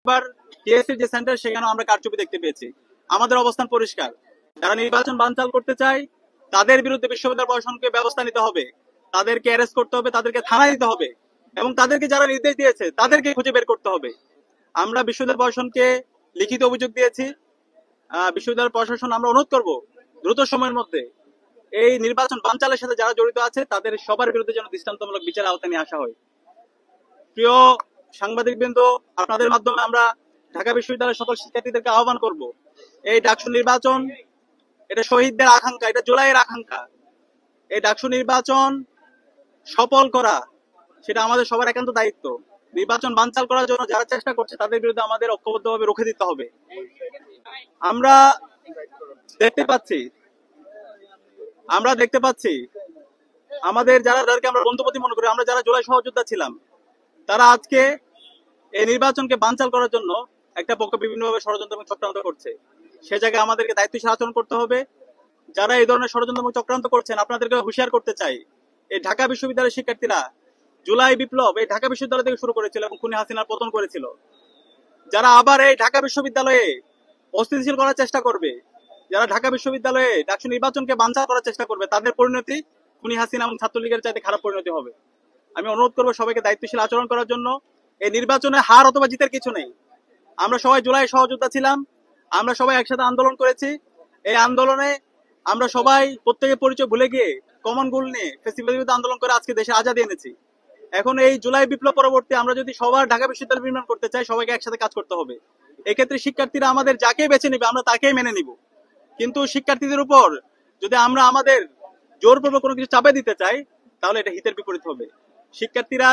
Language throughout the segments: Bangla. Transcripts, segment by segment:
এবার টিএসসি যে সেন্টার সেখানে আমরা কারচুপি দেখতে পেয়েছি। আমাদের অবস্থান পরিষ্কার, যারা নির্বাচন বানচাল করতে চায় তাদের বিরুদ্ধে বিশ্ববিদ্যালয় প্রশাসনকে ব্যবস্থা নিতে হবে, তাদেরকে অ্যারেস্ট করতে হবে, তাদেরকে থানায় দিতে হবে এবং তাদেরকে যারা নির্দেশ দিয়েছে তাদেরকে খুঁজে বের করতে হবে। আমরা বিশ্ববিদ্যালয় প্রশাসনকে লিখিত অভিযোগ দিয়েছি। বিশ্ববিদ্যালয় প্রশাসন আমরা অনুরোধ করব দ্রুত সময়ের মধ্যে এই নির্বাচন বানচালের সাথে যারা জড়িত আছে তাদের সবার বিরুদ্ধে যেন দৃষ্টান্তমূলক বিচার আওতায় নিয়ে আসা হয়। প্রিয় সাংবাদিকবৃন্দ, আপনাদের মাধ্যমে আমরা ঢাকা বিশ্ববিদ্যালয়ের সকল শিক্ষার্থীদেরকে আহ্বান করব, এই ডাকসু নির্বাচন এটা শহীদদের আকাঙ্ক্ষা, এটা জুলাইয়ের আকাঙ্ক্ষা। এই ডাকসু নির্বাচন সফল করা সেটা আমাদের সবার একান্ত দায়িত্ব। নির্বাচন বানচাল করার জন্য যারা চেষ্টা করছে তাদের বিরুদ্ধে আমাদের ঐক্যবদ্ধভাবে রুখে দিতে হবে। আমরা দেখতে পাচ্ছি আমাদের যাদেরকে আমরা বন্ধুপতি মনে করি, আমরা যারা জুলাই সহযোদ্ধা ছিলাম, তারা আজকে এই নির্বাচনকে বানচাল করার জন্য একটা পক্ষ বিভিন্নভাবে ষড়যন্ত্র এবং চক্রান্ত করছে। সে জায়গায় আমাদেরকে দায়িত্বশীল আচরণ করতে হবে। যারা এই ধরনের ষড়যন্ত্র এবং চক্রান্ত করছেন আপনাদেরকে হুঁশিয়ার করতে চাই, এই ঢাকা বিশ্ববিদ্যালয়ের শিক্ষার্থীরা জুলাই বিপ্লব এই ঢাকা বিশ্ববিদ্যালয় থেকে শুরু করেছিল এবং খুনি হাসিনার পতন করেছিল। যারা আবার এই ঢাকা বিশ্ববিদ্যালয়ে অস্থিতিশীল করার চেষ্টা করবে, যারা ঢাকা বিশ্ববিদ্যালয়ে ডাকসু নির্বাচনকে বানচাল করার চেষ্টা করবে, তাদের পরিণতি খুনি হাসিনা এবং ছাত্রলীগের চাইতে খারাপ পরিণতি হবে। আমি অনুরোধ করবো সবাইকে দায়িত্বশীল আচরণ করার জন্য। এই নির্বাচনে হার অথবা জিতের কিছু নেই। আমরা সবাই জুলাই সহযোদ্ধা ছিলাম, আমরা সবাই একসাথে আন্দোলন করেছি। এই আন্দোলনে আমরা সবাই প্রত্যেকের পরিচয় ভুলে গিয়ে কমন গোল নিয়ে ফেসিবাদের বিরুদ্ধে আন্দোলন করে আজকে দেশে আজাদি এনেছি। এখন এই জুলাই বিপ্লব পরবর্তী আমরা যদি সবার ঢাকা বিশ্ববিদ্যালয় নির্মাণ করতে চাই, সবাইকে একসাথে কাজ করতে হবে। এক্ষেত্রে শিক্ষার্থীরা আমাদের যাকে বেছে নিবে আমরা তাকেই মেনে নিব, কিন্তু শিক্ষার্থীদের উপর যদি আমরা আমাদের জোরপূর্বক কোনো কিছু চাপে দিতে চাই তাহলে এটা হিতের বিপরীত হবে। শিক্ষার্থীরা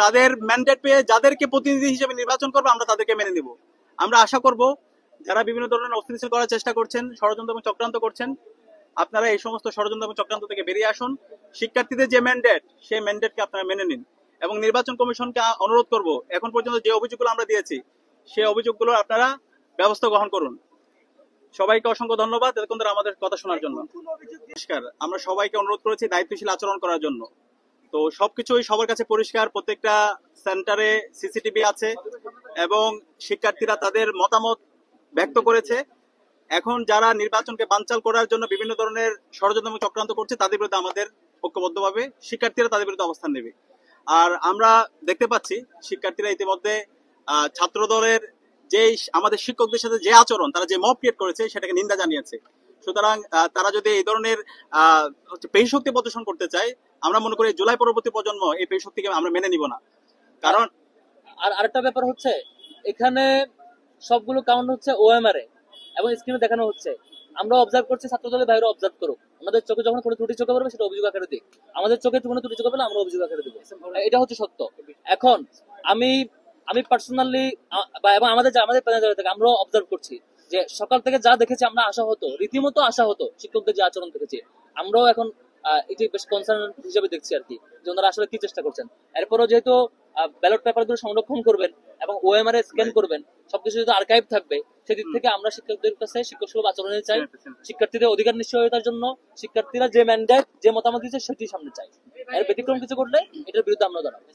তাদের ম্যান্ডেট পেয়ে যাদেরকে প্রতিনিধি হিসেবে নির্বাচন করবে আমরা তাদেরকে মেনে নিব। আমরা আশা করব যারা বিভিন্ন ধরনের অস্থিতিশীল করার চেষ্টা করছেন, ষড়যন্ত্র এবং চক্রান্ত করছেন, আপনারা এই সমস্ত ষড়যন্ত্র এবং চক্রান্ত থেকে বেরিয়ে আসুন। শিক্ষার্থীদের যে ম্যান্ডেট সেই ম্যান্ডেটকে আপনারা মেনে নিন এবং নির্বাচন কমিশনকে অনুরোধ করব এখন পর্যন্ত যে অভিযোগগুলো আমরা দিয়েছি সেই অভিযোগগুলো আপনারা ব্যবস্থা গ্রহণ করুন। সবাইকে অসংখ্য ধন্যবাদ এতক্ষণ ধরে আমাদের কথা শোনার জন্য। নমস্কার, আমরা সবাইকে অনুরোধ করেছি দায়িত্বশীল আচরণ করার জন্য। তো সবকিছুই সবার কাছে পরিষ্কার, প্রত্যেকটা সেন্টারে সিসিটিভি আছে এবং শিক্ষার্থীরা তাদের মতামত ব্যক্ত করেছে। এখন যারা নির্বাচনকে বানচাল করার জন্য বিভিন্ন ধরনের ষড়যন্ত্র এবং চক্রান্ত করছে তাদের বিরুদ্ধে আমাদের ঐক্যবদ্ধভাবে শিক্ষার্থীরা তাদের বিরুদ্ধে অবস্থান নেবে। আর আমরা দেখতে পাচ্ছি শিক্ষার্থীরা ইতিমধ্যে ছাত্র দলের যে আমাদের শিক্ষকদের সাথে যে আচরণ, তারা যে মব ক্রিয়েট করেছে সেটাকে নিন্দা জানিয়েছে। সুতরাং তারা যদি এই ধরনের পেশশক্তি প্রদর্শন করতে চায়, আমরা মনে করি জুলাই পরবর্তী প্রজন্ম এই পেশশক্তিকে আমরা মেনে নিব না। কারণ আর আরেকটা ব্যাপার হচ্ছে, এখানে সবগুলো কাউন্ট হচ্ছে ওএমআর এ এবং স্ক্রিনে দেখানো হচ্ছে। আমরা অবজার্ভ করছি, ছাত্র দলের বাইরে অবজার্ভ করুক। আমাদের চোখে যখন কোনো ত্রুটি চোখে পড়বে সেটা অভিযোগ আকারে দিই, আমাদের চোখে কোনো ত্রুটি চোখে পেলে আমরা অভিযোগ আকারে দিব। এটা হচ্ছে সত্য। এখন আমি পার্সোনালি এবং আমাদের প্যানেল থেকে আমরা অবজার্ভ করছি যে সকাল থেকে যা দেখেছি আমরা আশা হতো, রীতিমতো আশা হতো শিক্ষকদের যে আচরণ দেখেছি, আমরাও এখন এটি বেশ কনসার্ন হিসেবে দেখছি আর কি, যে ওনারা আসলে কি চেষ্টা করছেন। এরপরও যেহেতু ব্যালট পেপার গুলো সংরক্ষণ করবেন এবং ওএমআর এ স্ক্যান করবেন, সবকিছু যেহেতু আর্কাইভ থাকবে, সেদিক থেকে আমরা শিক্ষকদের কাছে শিক্ষক সুলভ আচরণ চাই। শিক্ষার্থীদের অধিকার নিশ্চয়তার জন্য শিক্ষার্থীরা যে ম্যান্ডেট, যে মতামত দিচ্ছে সেটি সামনে চাই। এর ব্যতিক্রম কিছু করলে এটার বিরুদ্ধে আমরা দাঁড়াবো।